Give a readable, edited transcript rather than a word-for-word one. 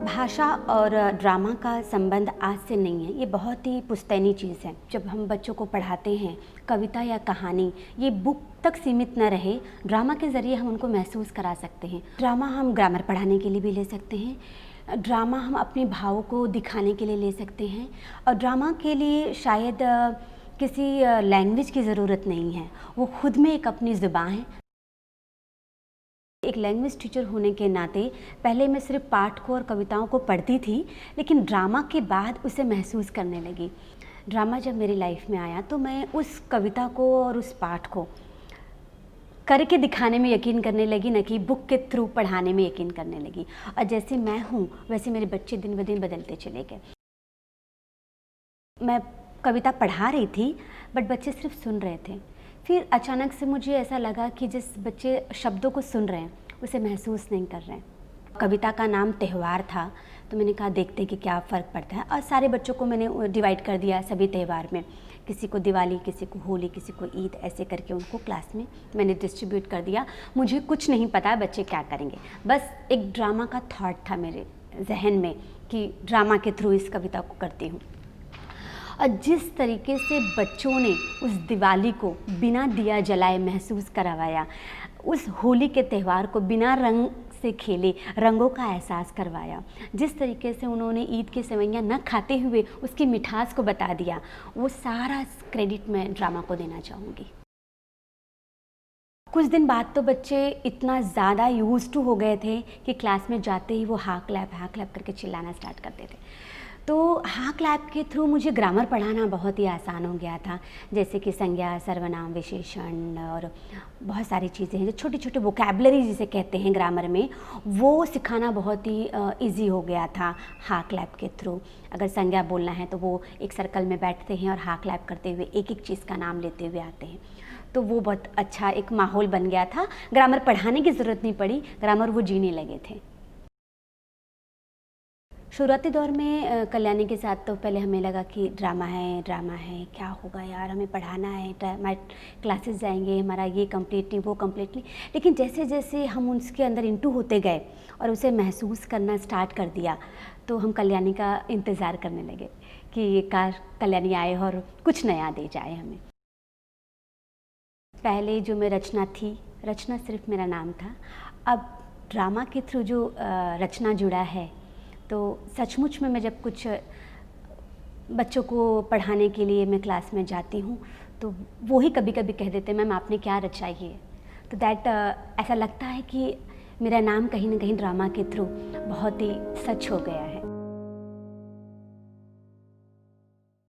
भाषा और ड्रामा का संबंध आज से नहीं है, ये बहुत ही पुश्तैनी चीज़ है। जब हम बच्चों को पढ़ाते हैं कविता या कहानी, ये बुक तक सीमित न रहे, ड्रामा के ज़रिए हम उनको महसूस करा सकते हैं। ड्रामा हम ग्रामर पढ़ाने के लिए भी ले सकते हैं, ड्रामा हम अपने भावों को दिखाने के लिए ले सकते हैं, और ड्रामा के लिए शायद किसी लैंग्वेज की ज़रूरत नहीं है, वो खुद में एक अपनी ज़ुबान है। एक लैंग्वेज टीचर होने के नाते पहले मैं सिर्फ पाठ को और कविताओं को पढ़ती थी, लेकिन ड्रामा के बाद उसे महसूस करने लगी। ड्रामा जब मेरी लाइफ में आया तो मैं उस कविता को और उस पाठ को करके दिखाने में यकीन करने लगी, न कि बुक के थ्रू पढ़ाने में यकीन करने लगी। और जैसे मैं हूँ वैसे मेरे बच्चे दिन ब दिन बदलते चले गए। मैं कविता पढ़ा रही थी बट बच्चे सिर्फ सुन रहे थे। फिर अचानक से मुझे ऐसा लगा कि जिस बच्चे शब्दों को सुन रहे हैं उसे महसूस नहीं कर रहे हैं। कविता का नाम त्यौहार था, तो मैंने कहा देखते कि क्या फ़र्क पड़ता है, और सारे बच्चों को मैंने डिवाइड कर दिया सभी त्यौहार में। किसी को दिवाली, किसी को होली, किसी को ईद, ऐसे करके उनको क्लास में मैंने डिस्ट्रीब्यूट कर दिया। मुझे कुछ नहीं पता बच्चे क्या करेंगे, बस एक ड्रामा का थॉट था मेरे जहन में कि ड्रामा के थ्रू इस कविता को करती हूँ। और जिस तरीके से बच्चों ने उस दिवाली को बिना दिया जलाए महसूस करवाया, उस होली के त्यौहार को बिना रंग से खेले रंगों का एहसास करवाया, जिस तरीके से उन्होंने ईद के सेवइयाँ न खाते हुए उसकी मिठास को बता दिया, वो सारा क्रेडिट मैं ड्रामा को देना चाहूँगी। कुछ दिन बाद तो बच्चे इतना ज़्यादा यूज्ड टू हो गए थे कि क्लास में जाते ही वो हाँ क्लैप करके चिल्लाना स्टार्ट करते थे। तो हाँ क्लैप के थ्रू मुझे ग्रामर पढ़ाना बहुत ही आसान हो गया था, जैसे कि संज्ञा, सर्वनाम, विशेषण और बहुत सारी चीज़ें हैं जो छोटे छोटे वोकैबलरी जिसे कहते हैं ग्रामर में, वो सिखाना बहुत ही इजी हो गया था हाँ क्लैप के थ्रू। अगर संज्ञा बोलना है तो वो एक सर्कल में बैठते हैं और हाँ क्लैप करते हुए एक एक चीज़ का नाम लेते हुए आते हैं, तो वो बहुत अच्छा एक माहौल बन गया था। ग्रामर पढ़ाने की ज़रूरत नहीं पड़ी, ग्रामर वो जीने लगे थे। शुरुआती दौर में कल्याणी के साथ तो पहले हमें लगा कि ड्रामा है क्या होगा यार, हमें पढ़ाना है, हमारे क्लासेस जाएंगे, हमारा ये कंप्लीट नहीं वो कंप्लीट नहीं। लेकिन जैसे जैसे हम उसके अंदर इंटू होते गए और उसे महसूस करना स्टार्ट कर दिया, तो हम कल्याणी का इंतज़ार करने लगे कि काश कल्याणी आए और कुछ नया दे जाए हमें। पहले जो मैं रचना थी, रचना सिर्फ मेरा नाम था। अब ड्रामा के थ्रू जो रचना जुड़ा है, तो सचमुच में मैं जब कुछ बच्चों को पढ़ाने के लिए मैं क्लास में जाती हूँ तो वो ही कभी कभी कह देते हैं मैम आपने क्या रचा है। तो दैट ऐसा लगता है कि मेरा नाम कहीं ना कहीं ड्रामा के थ्रू बहुत ही सच हो गया है।